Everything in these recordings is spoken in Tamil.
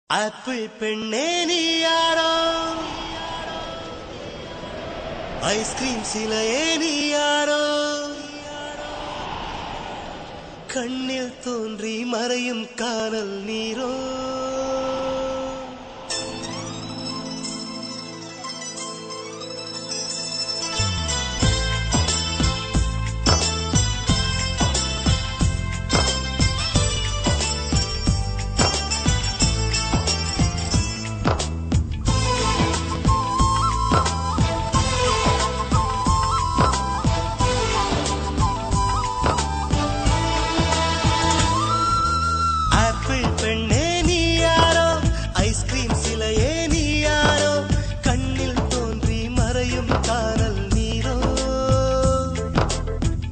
ஆப்பிள் பெண்ணே நீ யாரோ, ஐஸ்கிரீம் சிலையே நீ யாரோ, கண்ணில் தோன்றி மறையும் காணல் நீரோ. பெண்ணே நீ யாரோ, ஐஸ்கிரீம் சிலையே நீ யாரோ, கண்ணில் தோன்றி மறையும் காணல் நீரோ.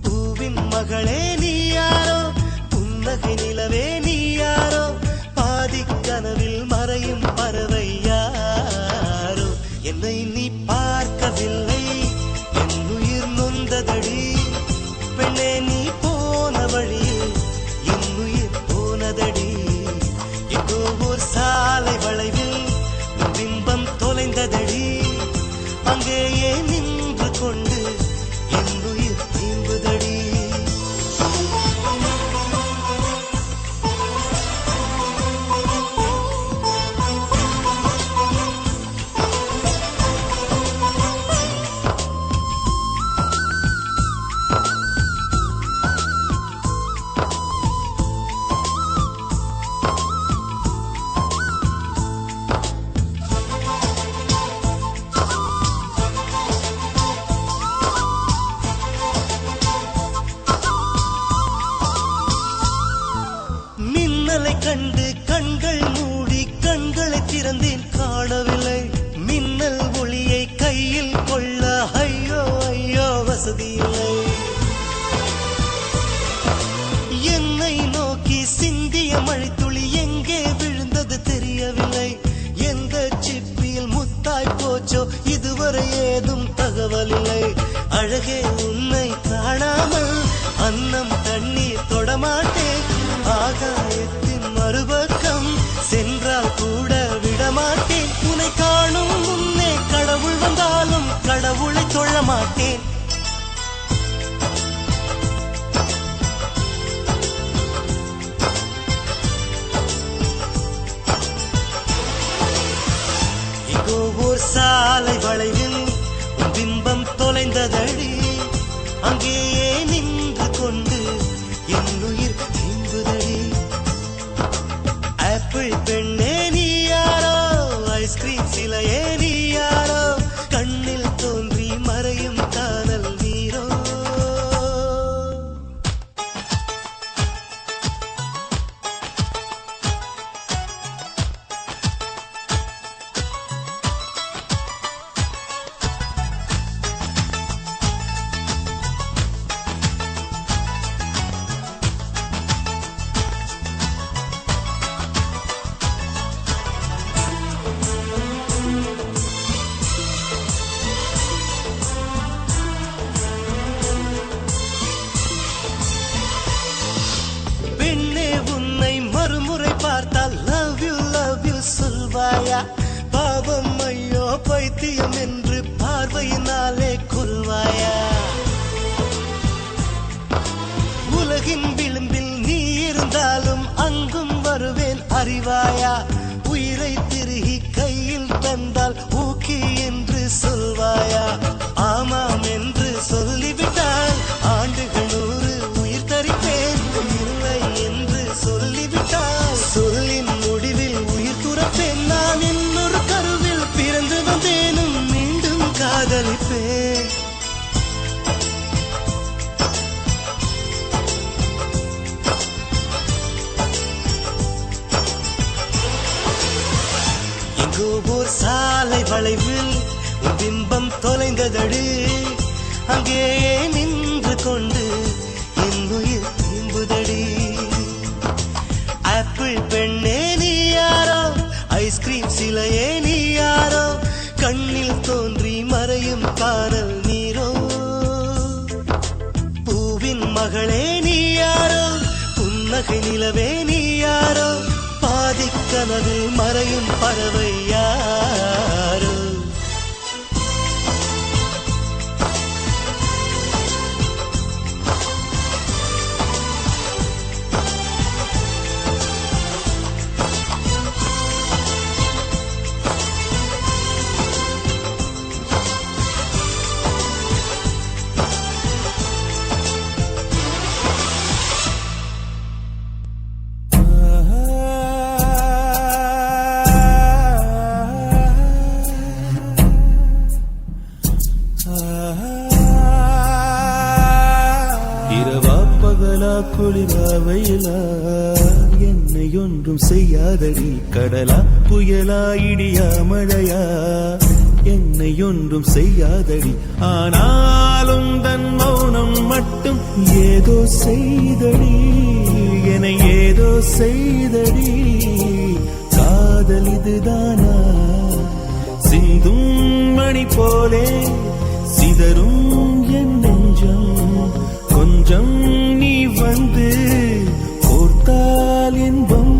பூவின் மகளே நீ யாரோ, புன்னகை நிலவே நீ யாரோ, பாதி கனவில் மறையும் பறவை யாரோ. என்னை நீ பார்க்கவில்லை, என் உயிர் நொந்ததடி. பெண்ணே நீ போன வழியில் என் உயிர் போனதடி. சாலை வளைவில் பிம்பம் தொலைந்ததடி, அங்கேயே நின்று கொண்டு என் உயிர் தீம்புதடி. கண்டு கண்கள் மூடி கண்களை திறந்தேன், காணவில்லை மின்னல் ஒளியை கையில் கொள்ள. ஐயோ ஐயோ வசதியில்லை. என்னை நோக்கி சிந்திய மழைத்துளி எங்கே விழுந்தது தெரியவில்லை. எந்த சிப்பியில் முத்தாய் போச்சோ இதுவரை ஏதும் தகவல் இல்லை. அழகே உன்னை காணாமல் அன்னம் தண்ணீர் தொடமாட்டேன். ஆகாயத்தின் மறுபக்கம் சென்றால் கூட விடமாட்டேன். உன்னை காணும் முன்னே கடவுள் வந்தாலும் கடவுளை தொழ மாட்டேன். இங்கோ ஓர் சாலை வளைவில் பிம்பம் தொலைந்ததடி, அங்கேயே நின்று கொண்டு என் உயிர் தீம்புதடி. ஆப்பிள் பெண்ணே நீ யாரோ, ஐஸ்கிரீம் சிலையே நீ யாரோ, கண்ணில் தோன்றி மறையும் காணல் நீரோ. லவ் யூ சொல்வாயா? பாவம் ஐயோ பைத்தியம் என்று பார்வையினாலே கொல்வாயா? உலகின் விளிம்பில் நீ இருந்தாலும் அங்கும் வருவேன் அறிவாயா? உயிரை திருகி கையில் தந்தால் ஊக்கி என்று சொல்வாயா? ஆமாம் என்று சொல்லிவிட்டால் ஆண்டுகள் 100 உயிர் தரிப்பேன். இல்லை என்று சொல்லிவிட்டால் சொல்லின் முடிவில் உயிர் துறப்பேன். நான் இன்னொரு கருவில் பிறந்து வந்தேனும் மீண்டும் காதலிப்பேன். எங்கோ ஓர் சாலை வளைவில் பிம்பம் தொலைந்ததடி, அங்கேயே நின்று கொண்டு என் உயிர் தீம்புதடி. ஆப்பிள் பெண்ணே நீ யாரோ, ஐஸ்கிரீம் சிலையே நீ யாரோ, கண்ணில் தோன்றி மறையும் காணல் நீரோ. பூவின் மகளே நீ யாரோ, புன்னகை நிலவே நீ யாரோ, பாதி கனவில் மறையும் பறவை யாரோ. இரவா பகலா குளிரா வெயிலா என்னை ஒன்றும் செய்யாதடி. கடலா புயலா இடியா மழையா என்னை ஒன்றும் செய்யாதடி. ஆனாலும் தன் மௌனம் மட்டும் ஏதோ செய்தடி, என ஏதோ செய்தடி. காதல் இதுதானா? சிந்தும் மணி போலே சிதறும் என் நெஞ்சம். கொஞ்சம் நீ வந்து கோர்த்தால் இன்பம்.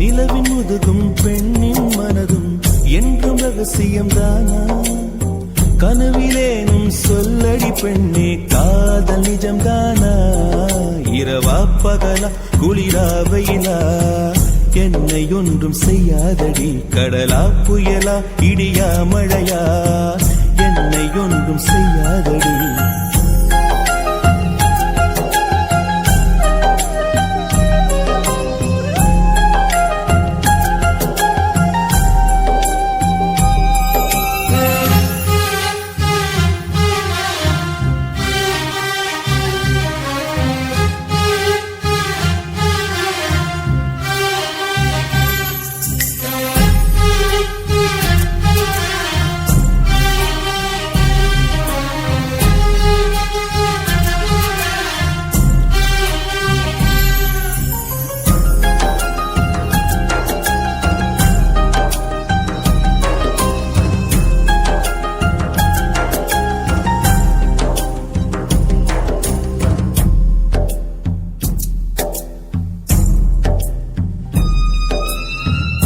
நிலவின் முதுகும் பெண்ணின் மனதும் என்றும் ரகசியம்தானா? கனவிலேனும் சொல்லடி பெண்ணே, காதல் நிஜம்தானா? இரவா பகலா குளிரா வெயிலா என்னை ஒன்றும் செய்யாதடி. கடலா புயலா இடியா மழையா என்னை ஒன்றும் செய்யாதடி.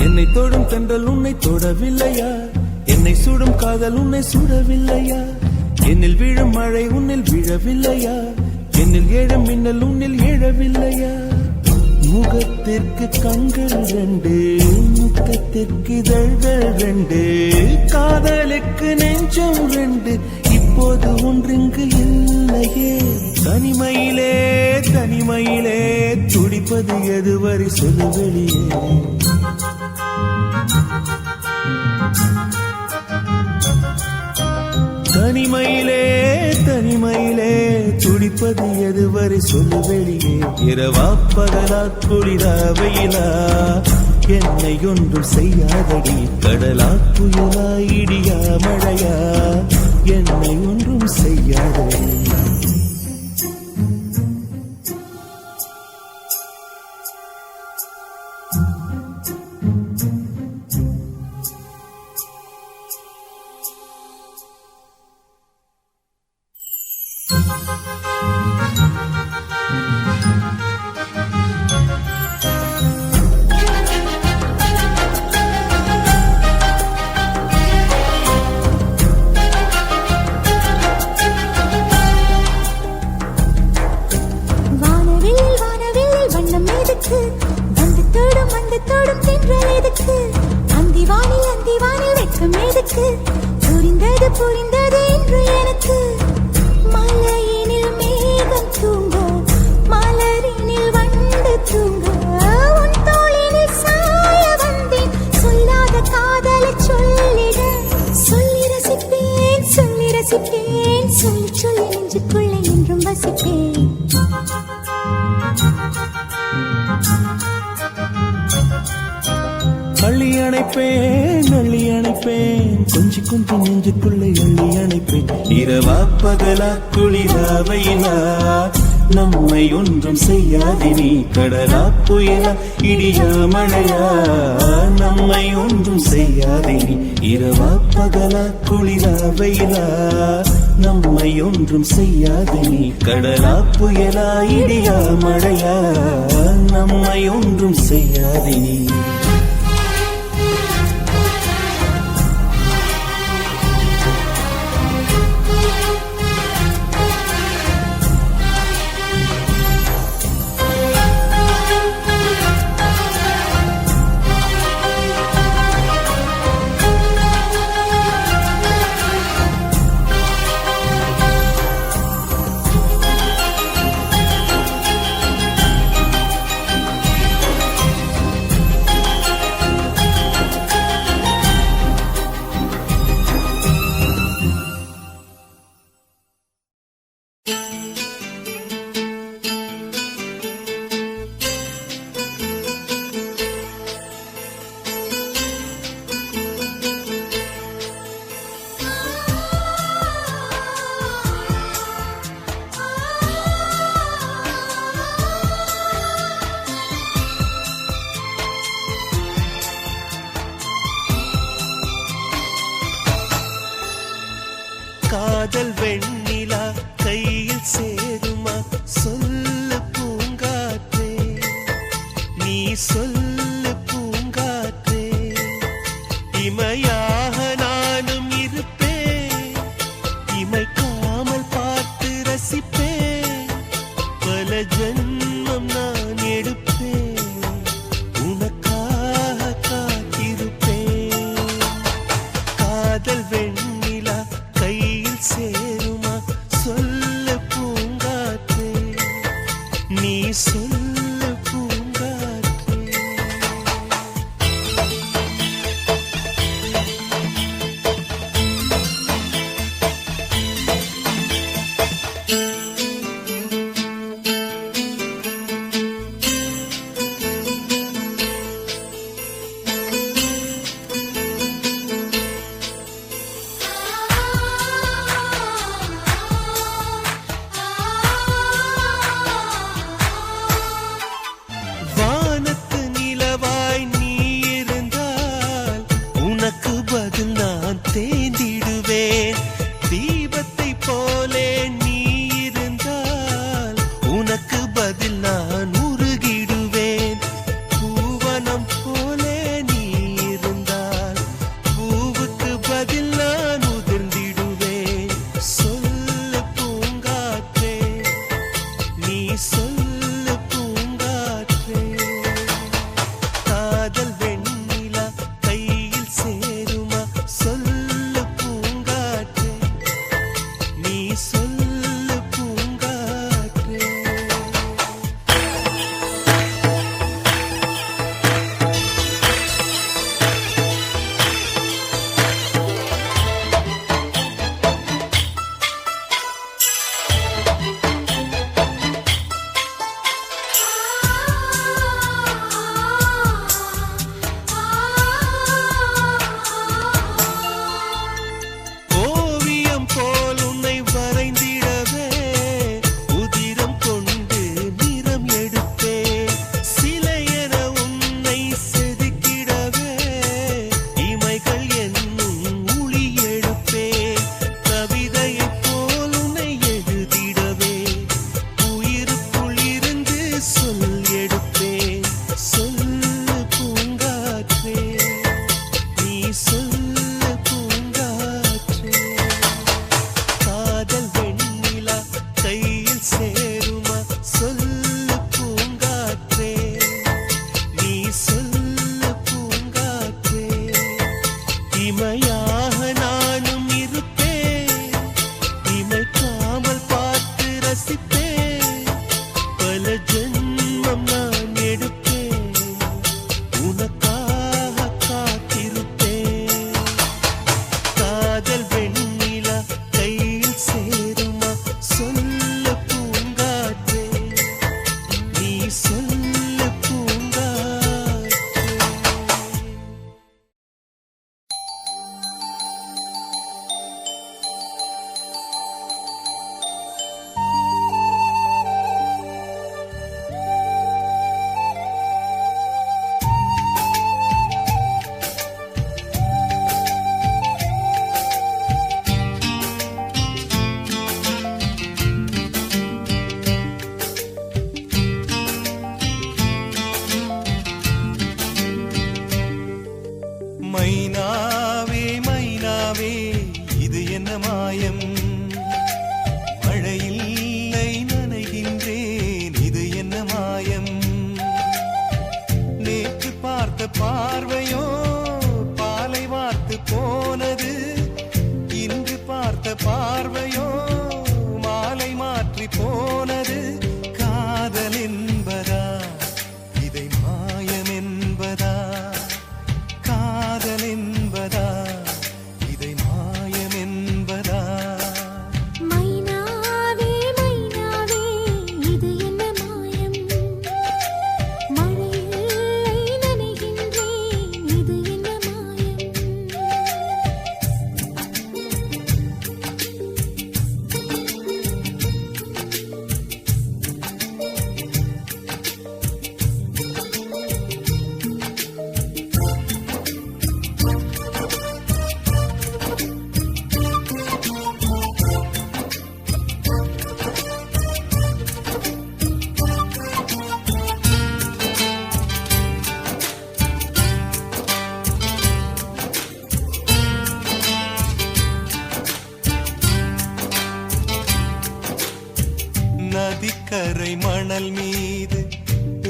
என்னை தொடும் தென்றல் உன்னை தொடவில்லையா? என்னை சுடும் காதல் உன்னை சுடவில்லையா? என்னில் விழும் மழை உன்னில் விழவில்லையா? என்னில் ஏழும் மின்னல் உன்னில் எழவில்லையா? முகத்திற்கு கண்கள் ரெண்டு, முத்தத்திற்கு இதழ்கள் ரெண்டு, காதலுக்கு நெஞ்சம் ரெண்டு, இப்போது ஒன்றிங்கு இல்லையே. தனிமையிலே தனிமையிலே துடிப்பது எதுவரை சொல்லு வெளியே. தனிமையிலே தனிமையிலே துடிப்பது எதுவரை சொல்லு வெளியே. இரவா பகலா குளிரா வெயிலா என்னை ஒன்றும் செய்யாதடி. கடலா புயலா இடியா மழையா என்னை ஒன்றும் செய்யாதடி. புரிந்தது புரிந்தது என்று எனக்கு. மலையினில் மேகம் தூங்க, மலரினில் வண்டு தூங்க, உன் தோளினில் சாய வந்தேன். சொல்லாத காதலை சொல்லிட, சொல்லி ரசிப்பேன் சொல்லி ரசிப்பேன், சொல்லி சொல்லி நெஞ்சுக்குள்ளே என்றும் வசிப்பேன். அள்ளி அணைப்பேன் அள்ளி அணைப்பேன், கொஞ்சி கொஞ்சி நெஞ்சுக்குள்ளே அள்ளி அணைப்பேன். இரவா பகலா குளிரா வெயிலா நம்மை ஒன்றும் செய்யாதே நீ கடலா புயலா இடியா மழையா நம்மை ஒன்றும் செய்யாதே நீ இரவா பகலா குளிரா வெயிலா நம்மை ஒன்றும் செய்யாதே நீ கடலா புயலா இடியா மழையா நம்மை ஒன்றும் செய்யாதே நீ காதல் வெண்ணிலா கையில் சேருமா சொல்லு பூங்காற்றே நீ சொல்லு பூங்காற்றே இமையாக நானும் இருப்பேன் இமைக்காமல் பார்த்து ரசிப்பேன் பல ஜென்மம் நான் எடுப்பேன் உனக்காக காத்திருப்பேன் காதல் வெண்ணிலா கையில் சேருமா சொல்லு பூங்காற்றே நீ சொல்லு பூங்காற்றே மைனாவே மைனாவே இது என்ன மாயம், மழையில்லை நனைகின்றேன் இது என்ன மாயம். நேற்று பார்த்த பார்வையோ பாலை வார்த்து போனது, இன்று பார்த்த பார்வையோ மாலை மாற்றி போனது. காதல் என்பதா இதை மாயம் என்பதா, காதல் என்பதா இதை மாயம் என்பதா. மைனாவே மைனாவே இது என்ன மாயம், மழையில்லை நனைகின்றேன் இது என்ன மாயம். நதிக்கரை மணல் மீது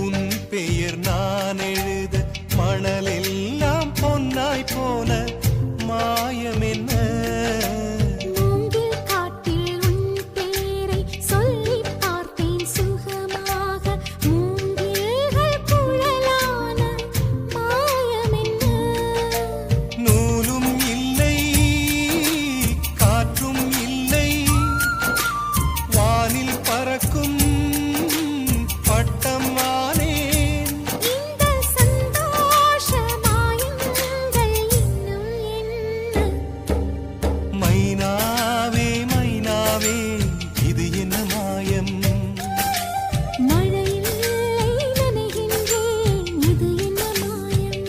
உன் பெயர் நான் எழுத, மணலெல்லாம் பொன்னாய் போன மாயம் என்ன. மூங்கில் காட்டில் உன் பேரை சொல்லிப் பார்த்தேன் சுகமாக, மூங்கில்கள் குழலான மாயம் என்ன. நூலும் இல்லை காற்றும் இல்லை, வானில் பறக்கும் பட்டம் ஆனேன். இந்த சந்தோஷ மாயங்கள் இன்னும் என்ன. மைனாவே மைனாவே இது என்ன மாயம், மழையில்லை நனைகின்றேன் இது என்ன மாயம்.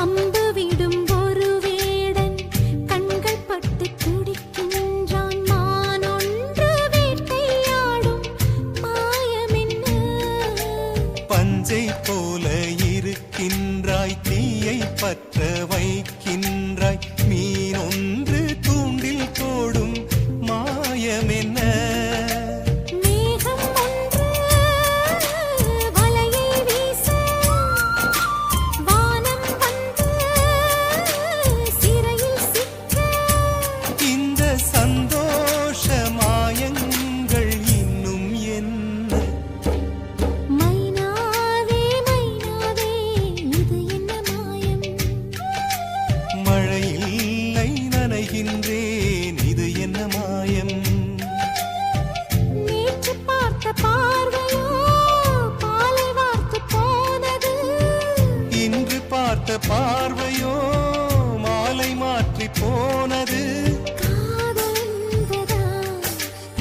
அம்பு விடும் ஒரு வேடன் கண்கள் பட்டு துடிக்கின்றான், மான் ஒன்று வேட்டையாடும் மாயம் என்ன. பஞ்சை போல இருக்கின்றாய், தீயை பற்ற வைக்கின்றாய், மீன் ஒன்று தூண்டில் போடும் மாயம் என்ன. மேகம் ஒன்று வலையை வீச, வானம் வந்து சிறையில் சிக்க. இந்த சந்தோஷ மாயங்கள் இன்னும் என்ன. மைனாவே மைனாவே இது என்ன மாயம், மழையில்லை நனைகின்றேன் இது என்ன மாயம். நேற்று பார்த்த பார்வையோ பாலை வார்த்து போனது, இன்று பார்த்த பார்வையோ மாலை மாற்றி போனது. காதல் என்பதா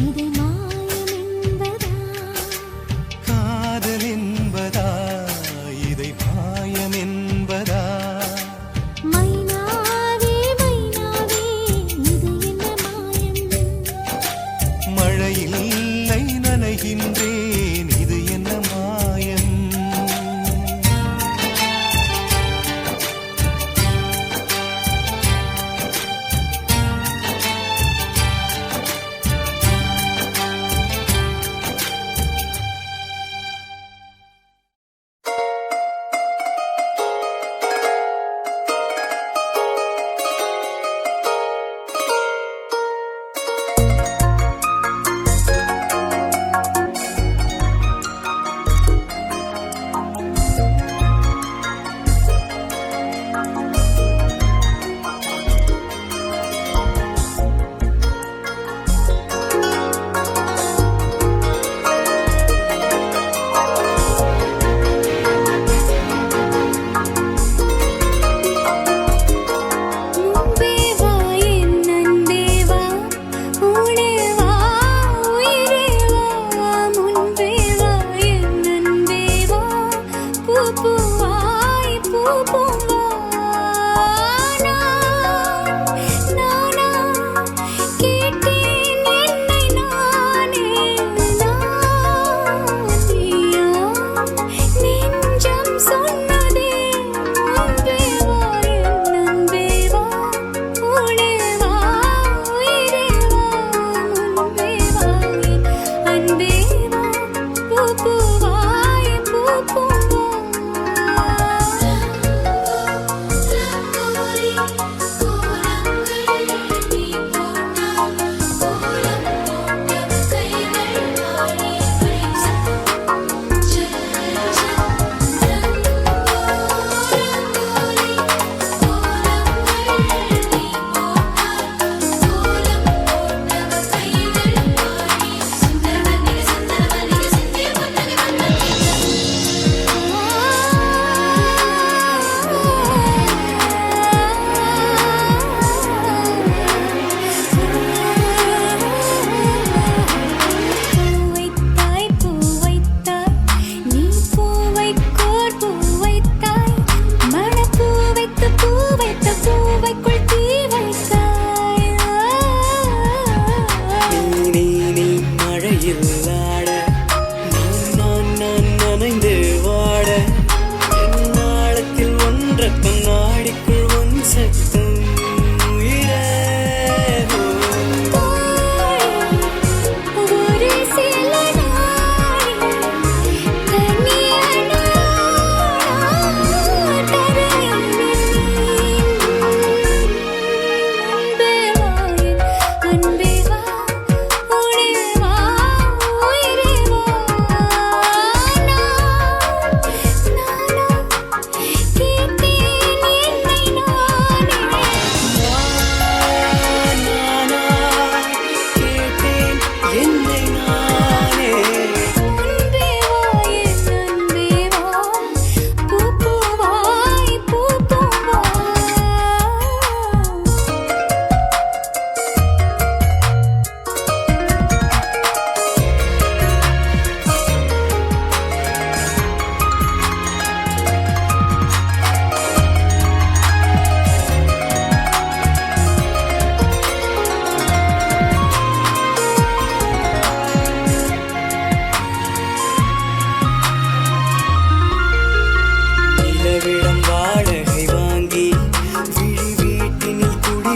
இதை மாயம் என்பதா. காதல் என்பதா இதை மாயம் என்பதா. மைனாவே மைனாவே இது என்ன மாயம், மழையில்லை நனைகின்றேன் இது என்ன மாயம்.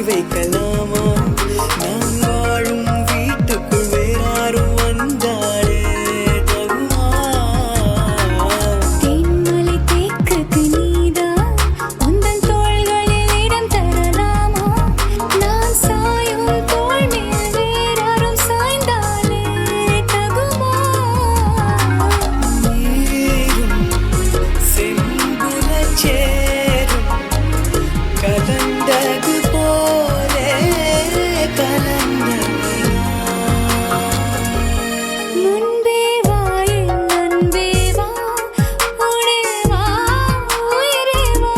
வைக்கலாமா நான் வாழும் வீட்டுக்குள் வேறாரும் வந்தாலே தகுமா தேன்மலை தேக்கத்து நீதான் உந்தன் தோள்களில் இடம் தரலாமா நான் சாயும் தோள் மேல் வேறாரும் சாய்ந்தாலே தகுமா நீரும் செம்புலச் சேரும் கலந்தது போலே கலந்தது முன்பே வா என் அன்பே வா உடே வா உயிரே வா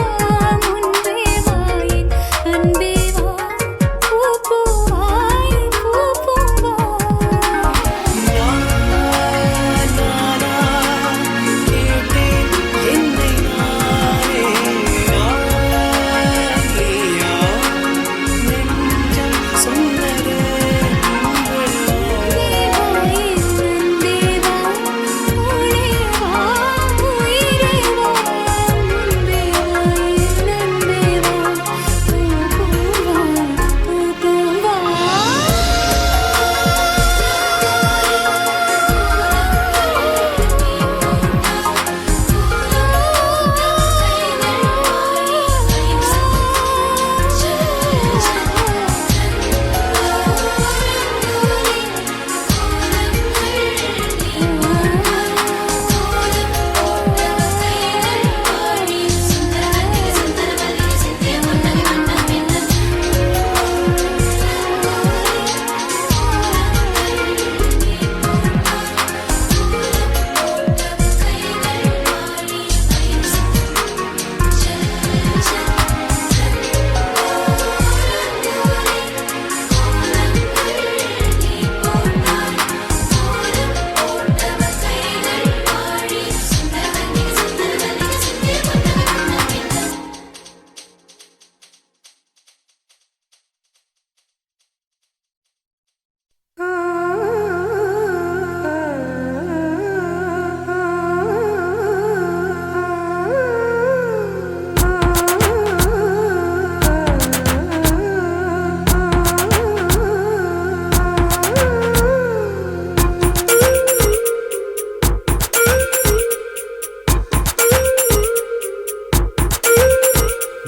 முன்பே வா என் அன்பே வா பூ பூவாய் பூ பூவா நானா கேட்டேன் என்னை நானே நானியா நெஞ்சம் சொன்னதே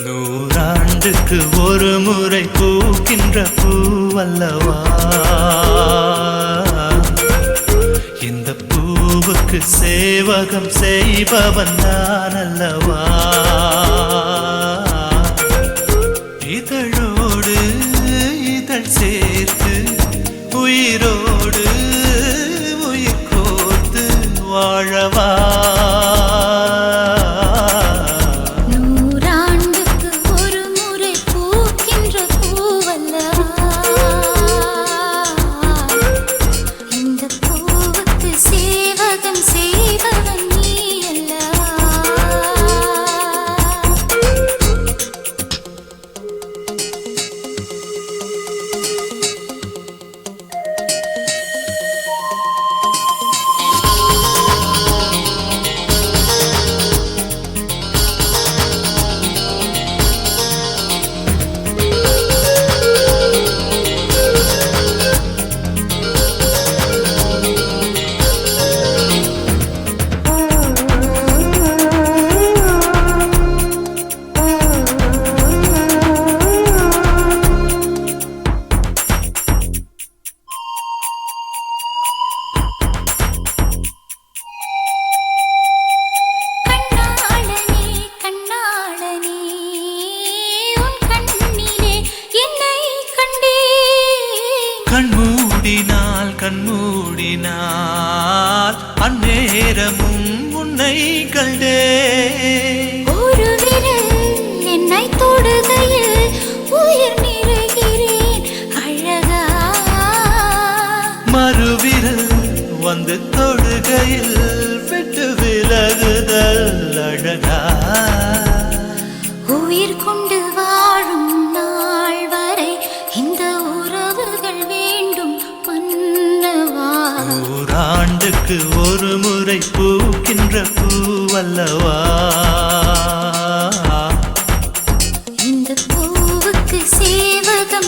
நூறாண்டுக்கு ஒரு முறை பூக்கின்ற பூவல்லவா இந்த பூவுக்கு சேவகம் செய்பவன் நான் அல்லவா இதழோடு இதழ் சேர்த்து உயிரோடு உயிர் கோர்த்து வாழவா நூறாண்டுக்கு ஒரு முறை பூக்கின்ற பூவல்லவா இந்த பூவுக்கு சேவகம் செய்பவன் நீ அல்லவா கண்ணாளனே கண்ணாளனே உன் கண்ணிலே என்னை கண்டேன் கண்மூடினால் கண்மூடினால் அந்நேரமும் உன்னை கண்டே ஒரு விரல் என்னை தொடுகையில் உயிர் நிறைகிறேன் அழகா மறுவிரல் வந்து தொடுகையில் விட்டு விலகுதல் அழகா உயிர் கொண்டு வாழும் நாள் வரை இந்த உறவுகள் வேண்டும் மன்னவா நூறாண்டுக்கு ஒரு முறை பூக்கின்ற பூவல்லவா இந்த பூவுக்கு சேவகம்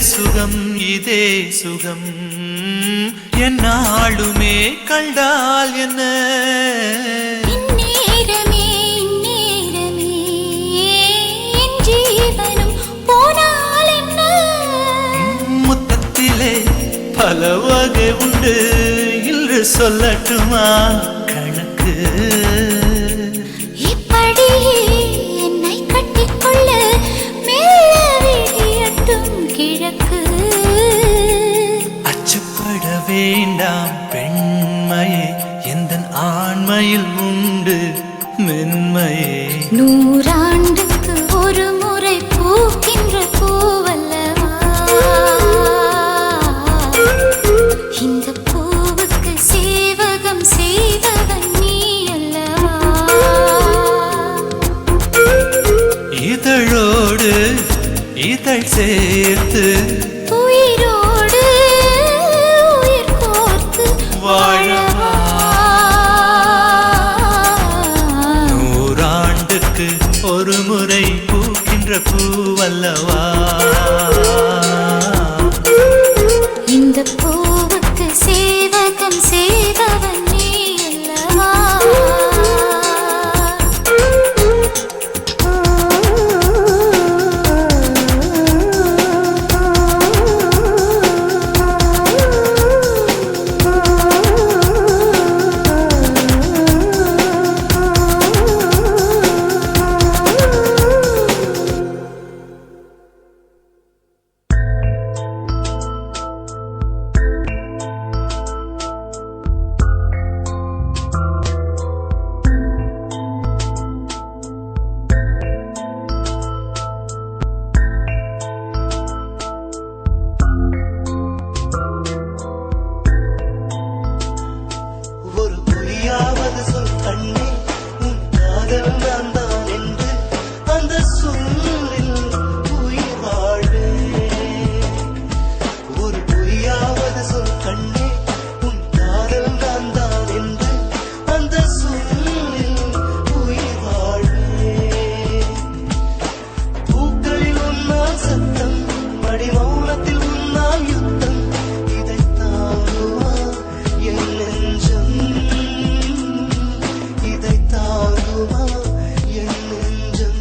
சுகம் இதே சுகம் என்னாலுமே கண்டால் என்ன இந்நேரமே இந்நேரமே என் ஜீவனும் போனால் என்ன முத்தத்திலே பல வகை உண்டு இன்று சொல்லட்டுமா கணக்கு இப்படியே என்னை கட்டிக்கொள்ள மெல்ல விழியட்டும் கிழக்கு அச்சப்பட வேண்டாம் பெண்மையே எந்தன் ஆண்மையில் உண்டு மென்மையே நூறாண்டுக்கு ஒரு முறை பூக்கின்ற பூவல்லவா இந்த பூவுக்கு சேவகம் செய்தவன் நீ அல்லவா இதழோடு இதழ் சேர்த்து உயிரோடு உயிர் கோர்த்து வாழவா நூறாண்டுக்கு ஒரு முறை பூக்கின்ற பூவல்லவா இந்த பூவுக்கு சேவகம் செய்தவன் நீ அல்லவா ஒரு பொய்யாவது சொல் கண்ணே உன் காதல் நான் தான் என்று அந்த சொல்லில் உயிர் வாழே ஒரு பொய்யாவது சொல் கண்ணே உன் காதல் நான் தான் என்று அந்த சொல்லில் உயிர் வாழே பூக்களில் உன்னால் சத்தம் மடி மௌனத்தில் உன்னால் யுத்தம் இதை தாங்குமா என் நெஞ்சம் இதை தாங்குமா என் நெஞ்சம்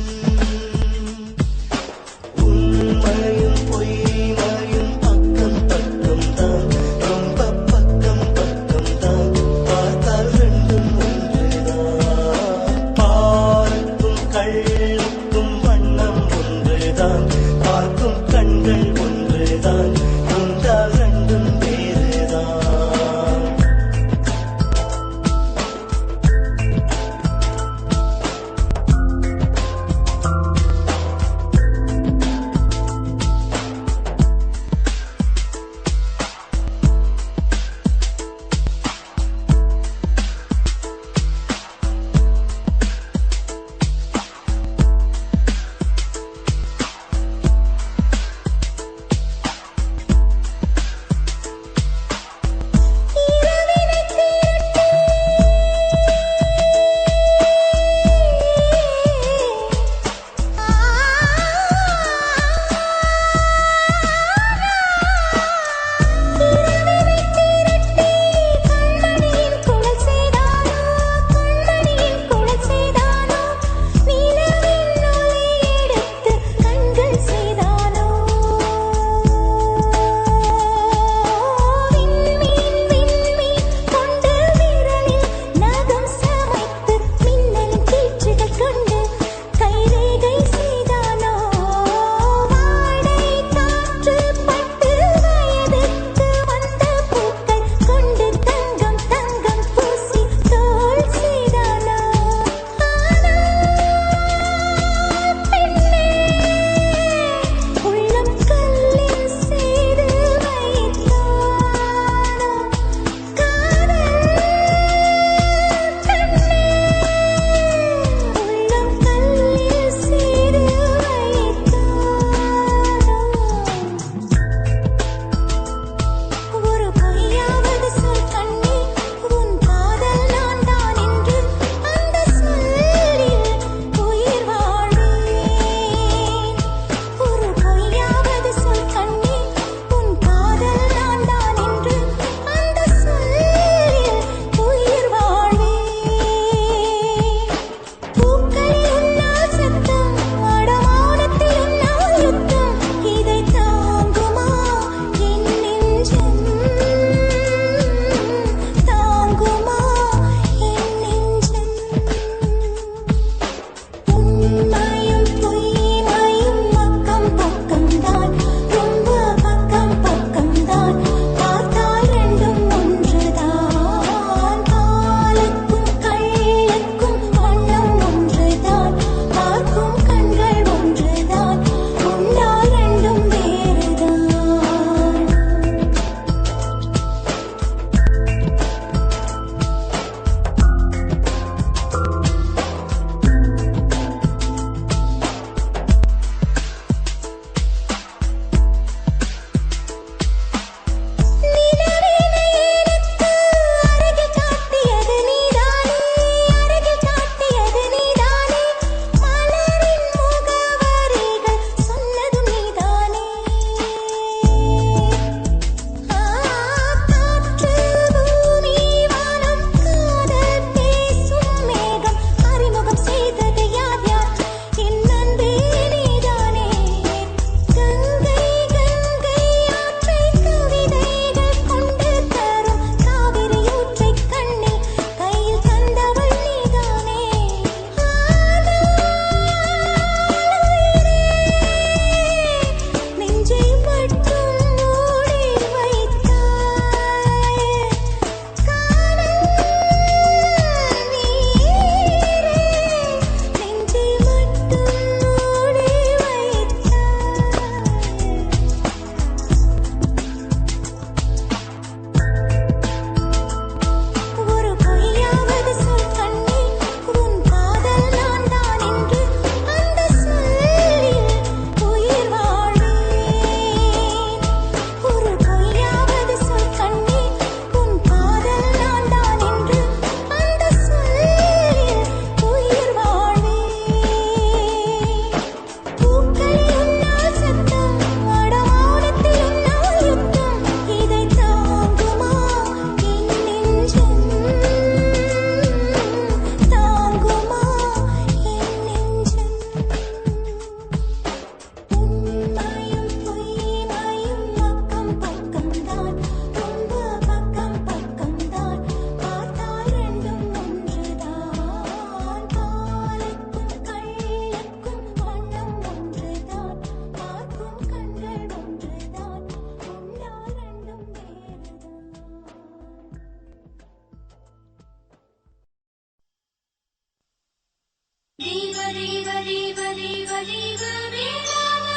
தீப தீப தீப தீப தீப வேளாவா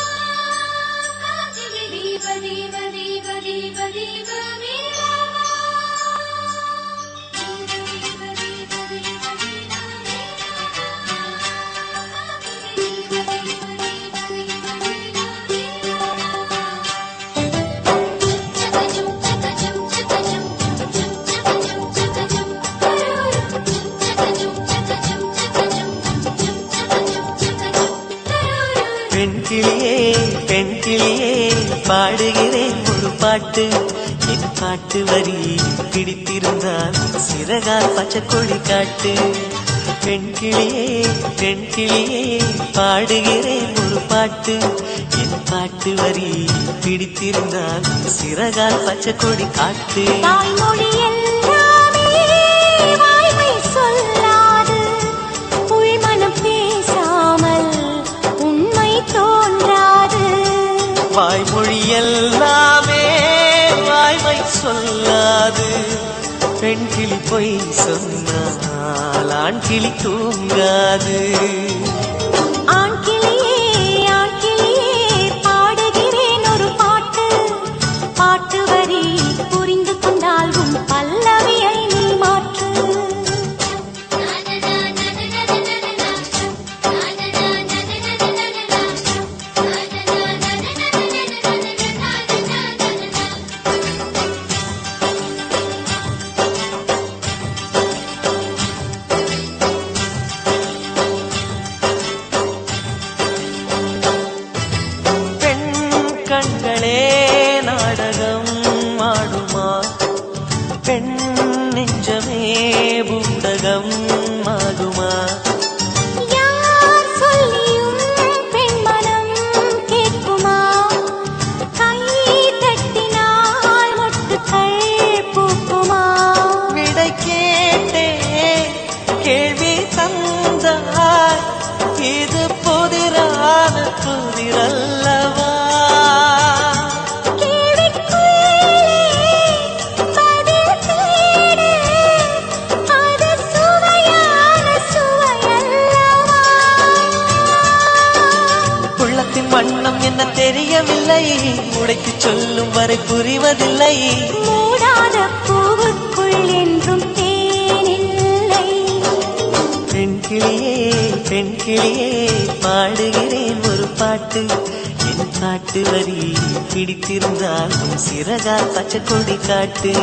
காற்றிலே தீப தீப தீப தீப தீப வேளாவா தீப தீப தீப தீப தீப வேளாவா காற்றிலே தீப தீப தீப தீப வேளாவா சகஜம் சகஜம் சகஜம் சகஜம் சகஜம் சகஜம் சகஜம் பெண் கிளியே பெண் கிளியே பாடுகிறேன் ஒரு பாட்டு என் பாட்டு வரி பிடித்திருந்தால் சிறகால் பச்சை கொடி காட்டு பெண் கிளியே பாடுகிறேன் ஒரு பாட்டு என் பாட்டு வரி பிடித்திருந்தால் சிறகால் பச்சை கொடி காட்டு தாய்மொழி எல்லாமே வாய்மை சொல்லாது உள்மனம் பேசாமல் உண்மை தோன்றாது வாய்மொழி எல்லாமே வாய்மை சொல்லாது பெண் கிளி பொய் சொன்னால் ஆண் கிளி தூங்காது ஆண் கிளியே பாடுகிறேன் ஒரு பாட்டு பாட்டு வரி புரிந்து கொண்டால் உன் பல்லவியை நீ மாற்று பெண் கண்களே நாடகம் ஆடுமா பெண் நெஞ்சமே பூடகம் ஆகுமா யார் சொல்லியும் பெண் மனம் கேட்குமா கை தட்டினால் மொட்டுக்கள் பூக்குமா விடை கேட்டே கேள்வி தந்தாய் இது புதிரான புதிரல்லவா கேள்விக்குள்ளே பதில் தேடு அது சுவையான சுவையல்லவா உள்ளத்தின் வண்ணம் என்ன தெரியவில்லை உடைத்து சொல்லும் வரை புரிவதில்லை மூடாத பூவுக்குள் என்றும் தேனில்லை பெண் கிளியே பாடுகிறேன் ஒரு பாட்டு என் பாட்டு வரி பிடித்திருந்தால் உன் சிறகால் பச்சை கொடி காட்டு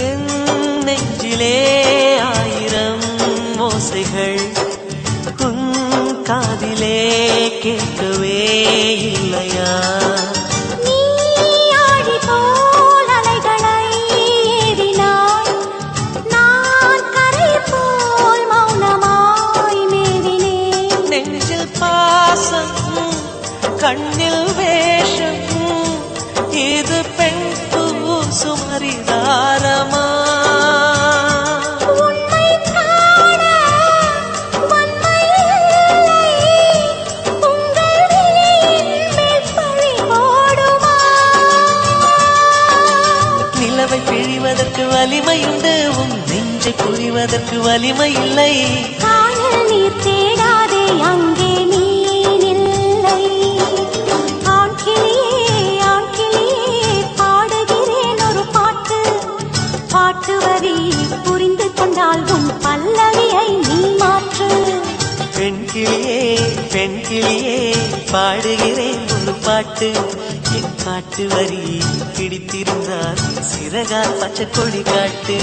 என் நெஞ்சிலே ஆயிரம் ஓசைகள் உன் காதிலே கேட்கவே இல்லையா நீ ஆழி போல் அலைகளை ஏறினாய் நான் கரை போல் மௌனமாய் மேவினேன் நெஞ்சில் பாசம் கண்ணில் வேஷம் இது பெண் சுமரிதாரமா உன்னை காண வன்மை இல்லை உங்கள் விழியின் மேல் பழி போடுமா நிலவை பிழிவதற்கு வலிமையுண்டு உன் நெஞ்சை புரிவதற்கு வலிமை இல்லை காணல் நீர் தேடாதே அங்கே நீர் இல்லை ஆண் கிளியே பாடுகிறேன் ஒரு பாட்டு பாட்டு வரி புரிந்து கொண்டால் உன் பல்லவியை நீ மாற்று பெண் கிளியே பாடுகிறேன் ஒரு பாட்டு என் பாட்டு வரி பிடித்திருந்தால் சிறகால் பச்சை கொடி காட்டு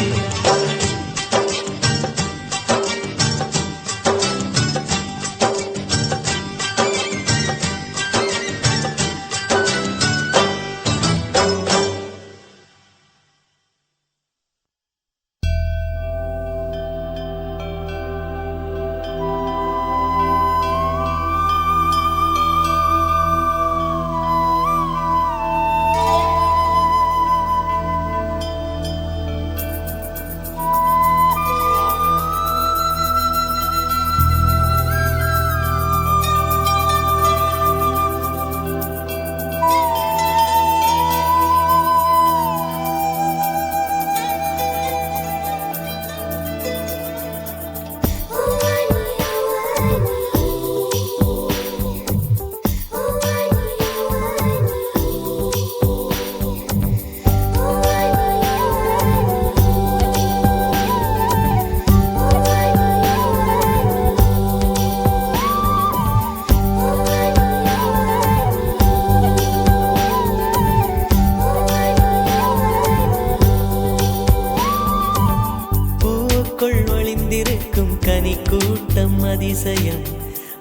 கனி கூட்டம் அதிசயம்,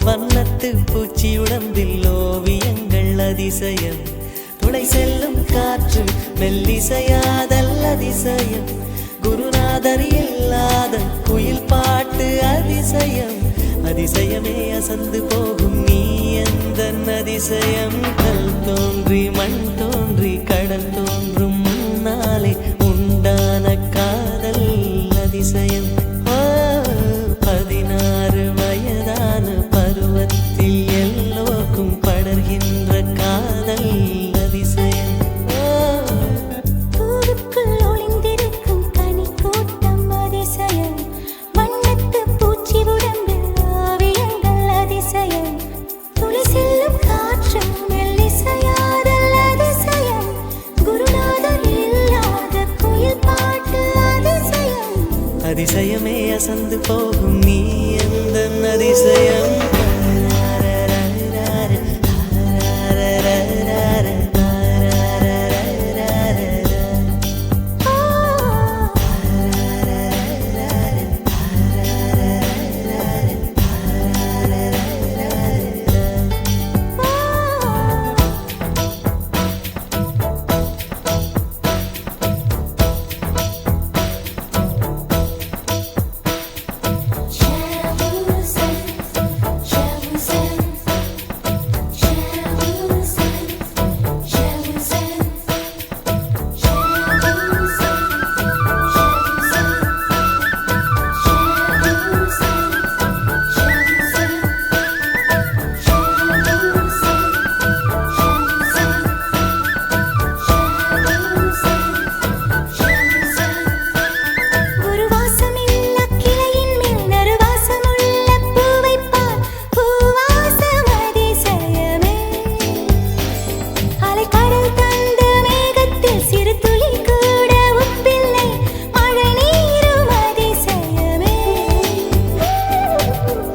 வண்ணத்து பூச்சி உடம்பில் ஓவியங்கள் அதிசயம், துளை செல்லும் காற்று மெல்லிசையாதல் அதிசயம், குருநாதர் இல்லாத குயில் பாட்டு அதிசயம், அதிசயமே அசந்து போகும் நீ எந்தன் அதிசயம். கல் தோன்றி மண் தோன்றி கடல் தோன்றும் முன்னாலே உண்டான காதல் அதிசயம். 16 வயதான பருவத்தில் எல்லோருக்கும் படர்கின்ற காதல் அதிசயம். பூவுக்குள் ஒளிந்திருக்கும் கனி கூட்டம் அதிசயம், வண்ணத்து பூச்சி உடம்பில் ஓவியங்கள் அதிசயம், துளி செல்லும் காற்று மெல்லிசையாதல் அதிசயம், குருநாதர் இல்லாத குயில் பாட்டு அதிசயம், அதிசயமே அசந்து போகும் நீ எந்தன் அதிசயம்.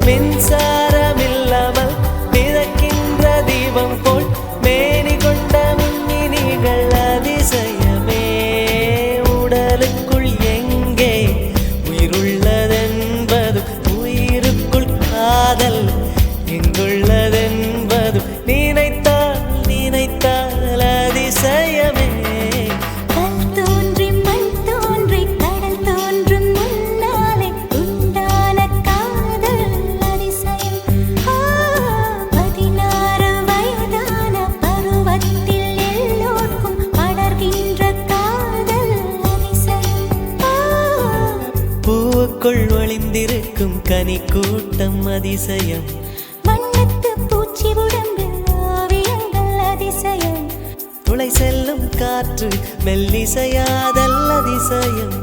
மின்சாரமில்லாமல் மிதக்கின்ற தீபம் போல் மேனி கொண்ட மின்மினிகள் அதிசயமே, உடலுக்குள் எங்கே உயிருள்ளதென்பது, உயிருக்குள் காதல் எங்குள்ளதென்பது நினைத்தால் நினைத்தால் அதிசயமே. கல் தோன்றி மண் தோன்றி கடல் தோன்றும் முன்னாலே உண்டான காதல் அதிசயம். 16 வயதான பருவத்தில் எல்லோருக்கும் படர்கின்ற காதல் அதிசயம். பூவுக்குள் ஒளிந்திருக்கும் கனி கூட்டம் அதிசயம், வண்ணத்து பூச்சி உடம்பில் ஓவியங்கள் அதிசயம், துளை செல்லும் காற்று மெல்லிசையாதல் அதிசயம்,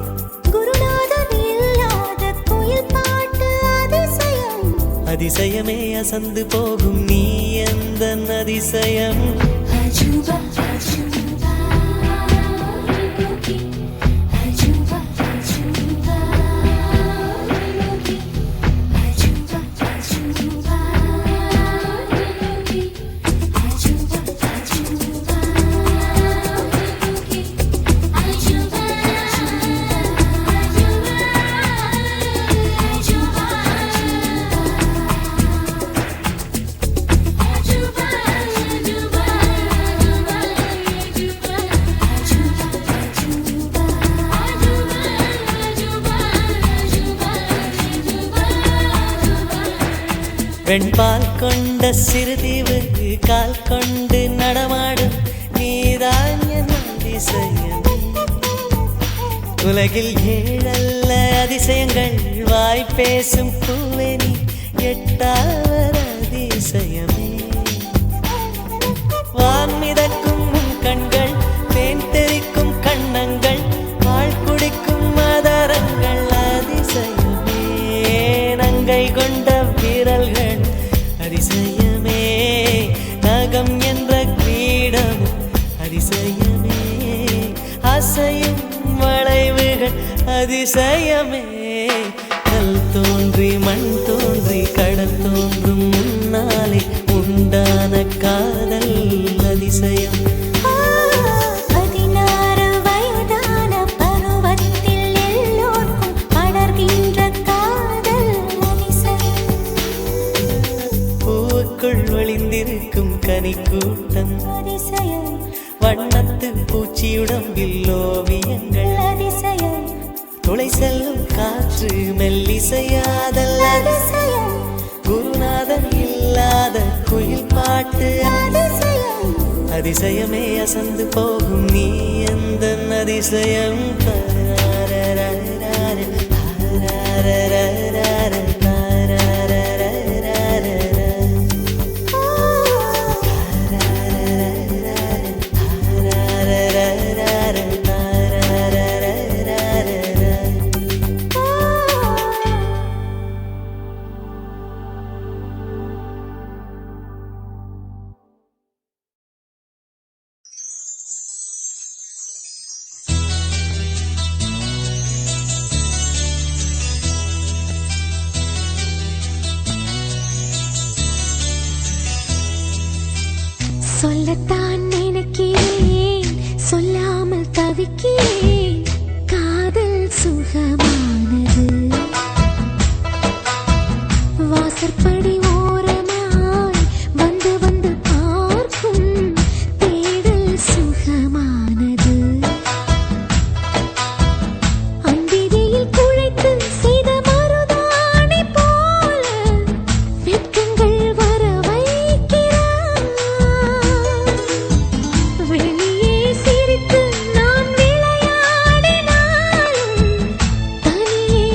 குருநாதர் இல்லாத குயில் பாட்டு அதிசயம், அதிசயமே அசந்து போகும் நீ எந்தன் அதிசயம். அஜூபா அஜூபா அஜூபா அஜூபா அஜூபா அஜூபா அஜூபா வெண்பால் கொண்ட சிறுதீவு கால் கொண்டு நடமாடும் நீதான் என் அதிசயம், உலகில் 7 அதிசயங்கள் வாய் பேசும் பூவே நீ 8வது அதிசயமே. வான் மிதக்கும் உன் கண்கள், தேன் தெறிக்கும் கண்ணங்கள், பால் குடிக்கும் மதரங்கள் அதிசயமே, நங்கை கொண்ட விரல்கள் அதிசயமே, நகம் என்ற கிரீடம் அதிசயமே, அசையும் வளைவுகள் அதிசயமே. கல் தோன்றி மண் தோன்றி கடல் தோன்றும் முன்னாலே உண்டான காதல் அதிசயம். 16 வயதான பருவத்தில் எல்லோருக்கும் படர்கின்ற காதல் அதிசயம். தேனி கூட்டம் அதிசயம் வண்ணத்து பூச்சியுடம்பில் ஓவியங்கள் அதிசயம் துளை செல்லும் காற்று மெல்லிசையாதல் அதிசயம் குருநாதன் இல்லாத குயில் பாட்டு அதிசயம் அதிசயமே அசந்து போகும் நீ எந்த அதிசயம் சொல்லத்தான் நினைக்கிறேன் சொல்லாமல் தவிக்கிறேன் காதல் சுகமானது வாசற்படி ஓரமாய் வந்து வந்து பார்க்கும் தேடல் சுகமானது அந்திதியில் குழைத்து செய்த மருதாணி போல வெட்கங்கள் வர வைக்கிறான் வெளியே சிரித்து நான் விளையாடினாலும் தனியே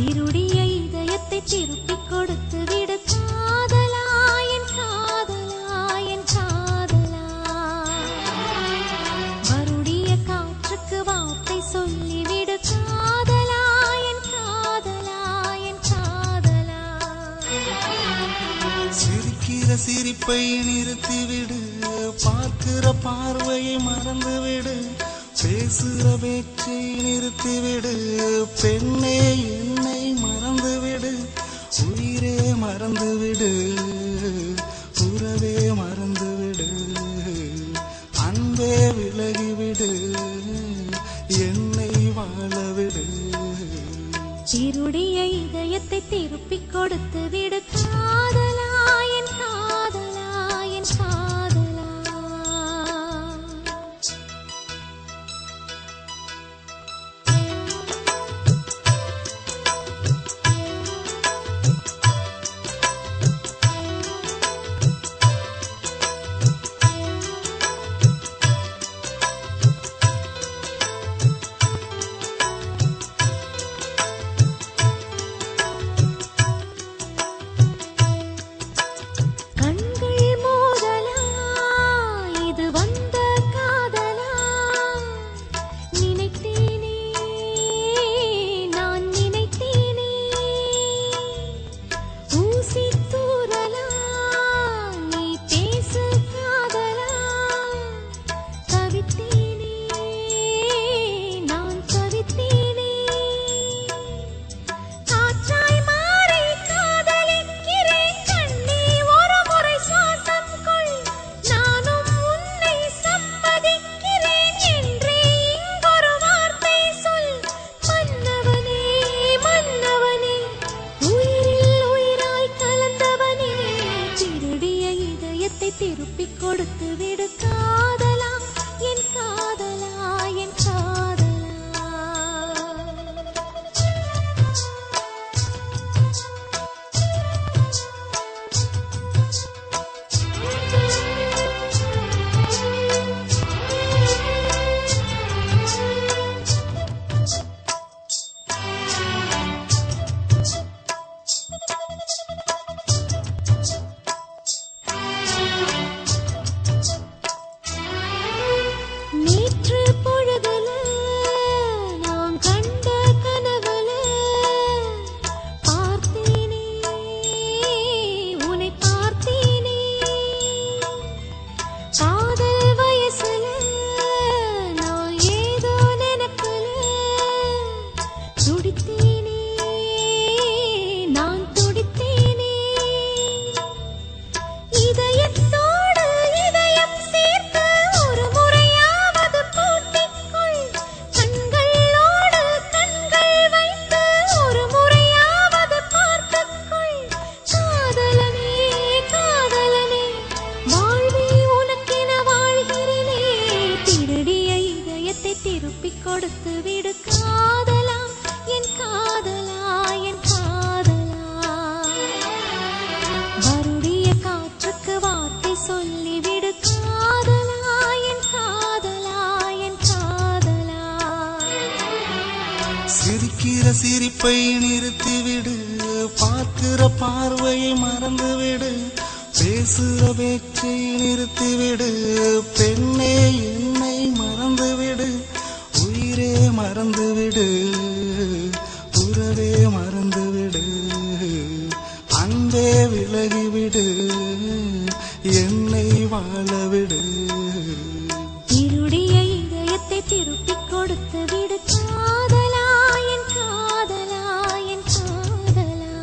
இருடிய இதயத்தை திருப்பிக் கொடுத்து விடு காதலா, என் காதலா, என் காதலா. வருடிய காற்றுக்கு வார்த்தை சொல்லிவிடு காதலா, என் காதலா, என் காதலா. சிரிக்கிற சிரிப்பை நிறுத்திவிடு, பார்க்கிற பார்வையை மறந்துவிடு, பேசுகிற பேச்சை நிறுத்திவிடு, பெண்ணே என்னை மறந்துவிடு, உயிரே மறந்துவிடு, உறவே மறந்துவிடு, அன்பே விலகிவிடு, என்னை வாழவிடு. இருடிய இதயத்தை திருப்பிக் கொடுத்து விடு காதலா, என் காதலா, என் காதலா. திருப்பிக் கொடுத்து விடு காதலா, என் காதலா, என் காதலா. நேற்று பொழுதுல நான் கண்ட கனவுல பார்த்தேனே, உன்னை பார்த்தேனே. காதல் வயசுல நான் ஏதோ நினைக்கல, துடித்தேனே, நான் துடித்தேனே. இதயத்தோடு இதயம் சேர்த்து ஒரு முறையாவது பூட்டிக்கொள், கண்களோடு கண்கள் வைத்து ஒரு முறையாவது பார்த்துக்கொள். காதலனே, காதலனே, வாழ்வே உனக்கென வாழ்கிறேனே. திருடிய இதயத்தை திருப்பிக் கொடுத்து விடு காதலா, என் காதலா, என் காதலா. வருடிய காற்றுக்கு வார்த்தை சொல்லிவிடு காதலா, என் காதலா, என் காதலா. சிரிக்கிற சிரிப்பை நிறுத்திவிடு, பார்க்கிற பார்வையை மறந்துவிடு, பேசுகிற பேச்சை நிறுத்திவிடு, பெண்ணே என்னை மறந்துவிடு, உயிரே மறந்துவிடு, உறவே மறந்துவிடு, அன்பே விலகிவிடு, என்னை வாழவிடு. இருடிய இதயத்தை திருப்பிக் கொடுத்து விடு காதலா, என் காதலா, என் காதலா.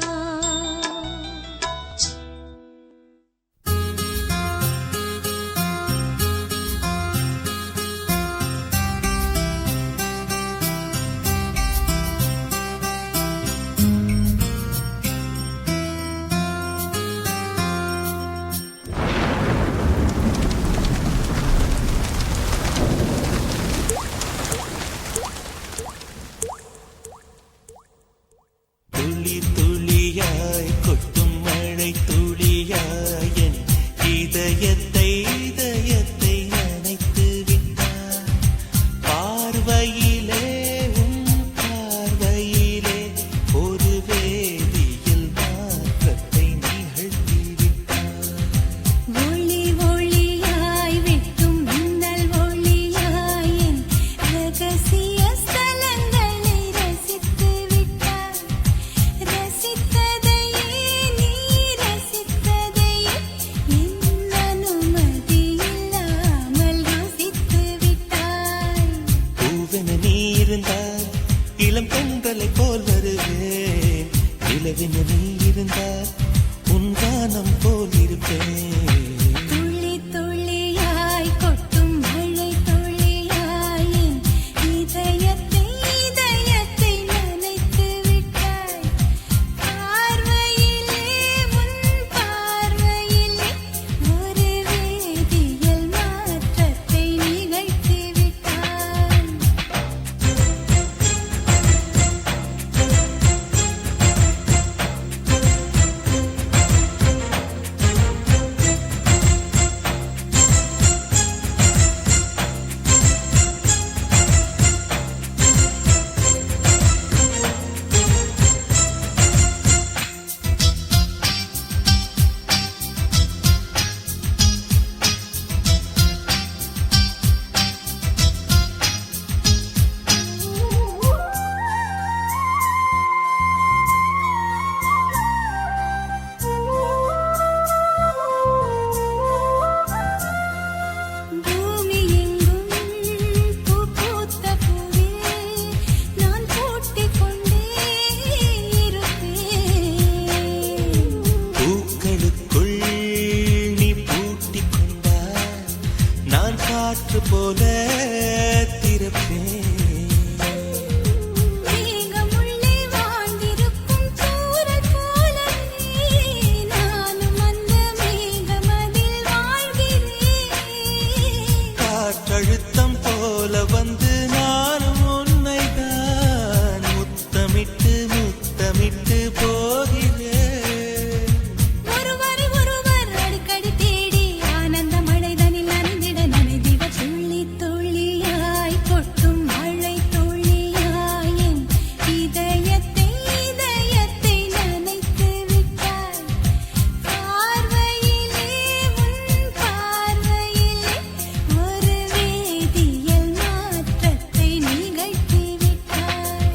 துளி துளியாய் கொட்டும் மழை துளியாய் என் இதயத்தை இதயத்தை நனைத்து விட்டாய். பார்வையிலே உன் பார்வையிலே ஒரு போல திறப்பேன். மேகமுள்ளே வாழ்ந்திருக்கும் தூறல் போலவே நானும் அந்த மேகமதில் வாழ்கிறேன். காற்றழுத்தம் போல வந்து நானும் உன்னைதான் முத்தமிட்டு முத்தமிட்டு போகிறேன். ஒருவரை ஒருவர் அடிக்கடி தேடி ஆனந்த மழைதனில் நனைந்திட நனைந்திட துள்ளி துள்ளியாய் கொட்டும் மழை துள்ளியாய் என் இதயத்தை இதயத்தை நனைத்து விட்டாய். பார்வையிலே உன் பார்வையிலே ஒரு வேதியியல் மாற்றத்தை நிகழ்த்தி விட்டாய்.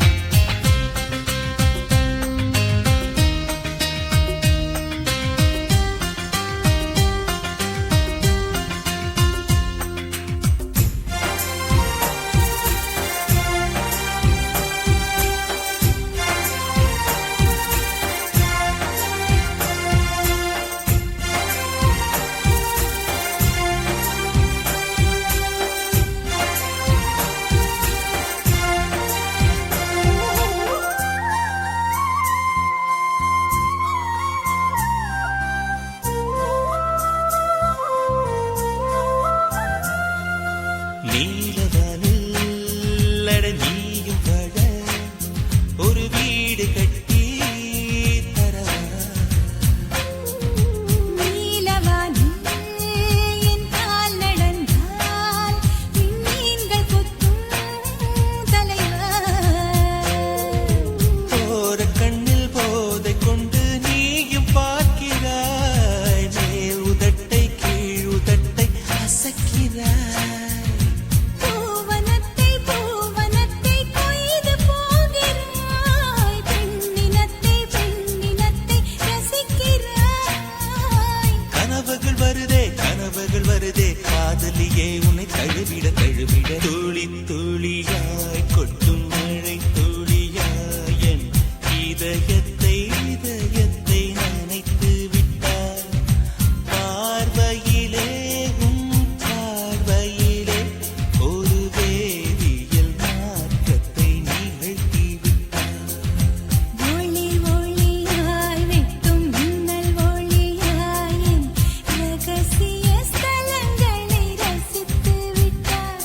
நீலவானில் அட நீயும் வாழ ஒரு வீடு கட்டி தரவா. நீலவானில் என் கால் நடந்தால் விண்மீன்கள் கொத்தும் தலைவா. போற கண்ணில் போதை கொண்டு நீயும் பார்க்கிறாய். மேல் உதட்டை கீழ் உதட்டை அசக்கிறாய். பூவனத்தை பூவனத்தை கொய்து போகிறாய். பெண்ணினத்தை பெண்ணினத்தை ரசிக்கிறாய். கனவுகள் வருதே காதலியே உன்னை தழுவிட தழுவிட துளி துளியாய் கொட்டும் மழை துளியாய் என் இதயத்தை இதயத்தை நனைத்து விட்டாய். பார்வையிலே உன் பார்வையிலே ஒரு வேதியியல் மாற்றத்தை நிகழ்த்தி விட்டாய். ஒளி ஒளியாய் வெட்டும் மின்னல் ஒளியாய் என் ரகசிய ஸ்தலங்களை ரசித்து விட்டாய்.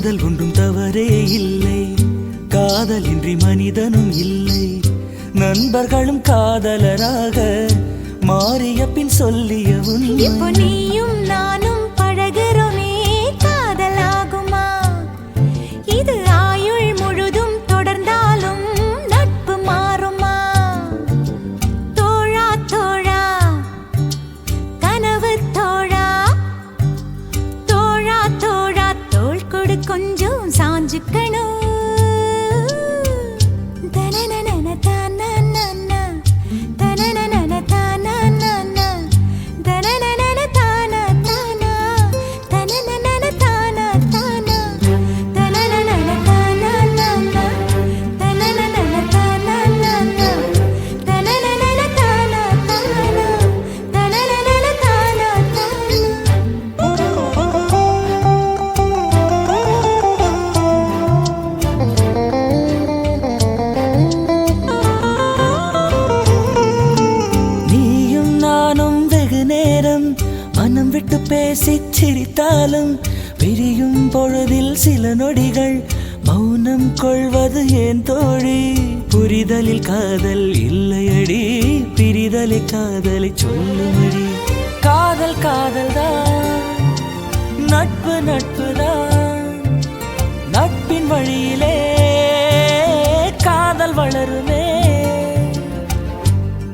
காதல் ஒன்றும் தவறே இல்லை, காதலின்றி மனிதனும் இல்லை. நண்பர்களும் காதலராக மாறிய பின் சொல்லிய இப்போ உண்மை. நீயும் நானும் பழகுறோமே காதலாகுமா? இது ஆயுள் முழுதும் தொடர்ந்தாலும் நட்பு மாறுமா? தோழா தோழா கனவு தோழா, தோழா தோழா தோள் கொடு கொஞ்சம் சாஞ்சுக்கணும். தனனனன தானனன, தனனனன தானனன, தனனனன தான தான, தனனனன தான தான, தனனனன தானனன, தனனனன தானனன, தனனனன தான தான, தனனனன தான நீயும் நானும் வெகு நேரம் மனம் விட்டு பேசிச் சிரித்தாலும் பிரியும் பொழுதில் சில நொடிகள் மௌனம் கொள்வது ஏன் தோழி? புரிதலில் காதல் இல்லையடி, பிரிதலை காதலை சொல்லுமடி. காதல் காதல்தான், நட்பு நட்புதான், நட்பின் வழியிலே காதல் வளருமே.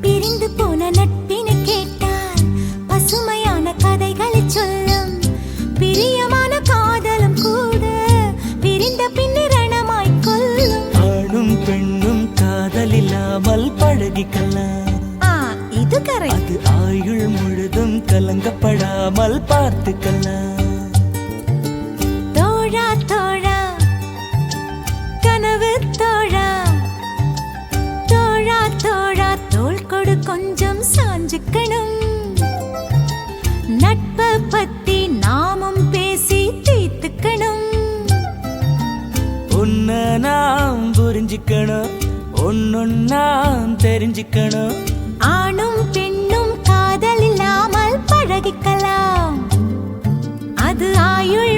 பிரிந்து போன நட்பினை கேட்டால் பசுமையான கதைகளை சொல்லும். பிரியமான காதலும் கூட பிரிந்த பின்னிரணமாய் கொல்லும். ஆணும் பெண்ணும் காதல் இல்லாமல் பழகிக்கலாம், இது கரெக்ட். அது ஆயுள் முழுதும் கலங்கப்படாமல் பார்த்துக்கலாம். தோழா தோழா கனவு தோழா, தோழா தோழா தோள் கொடு கொஞ்சம் சாஞ்சுக்கணும். நட்பை பத்தி நாமும் பேசி தீர்த்துக்கணும். உன்னை நாம் புரிஞ்சுக்கணும், ஒன்னொன்னாம் தெரிஞ்சுக்கணும். ஆணும் பெண்ணும் காதல் இல்லாமல் பழகிக்கலாம், அது ஆயுள்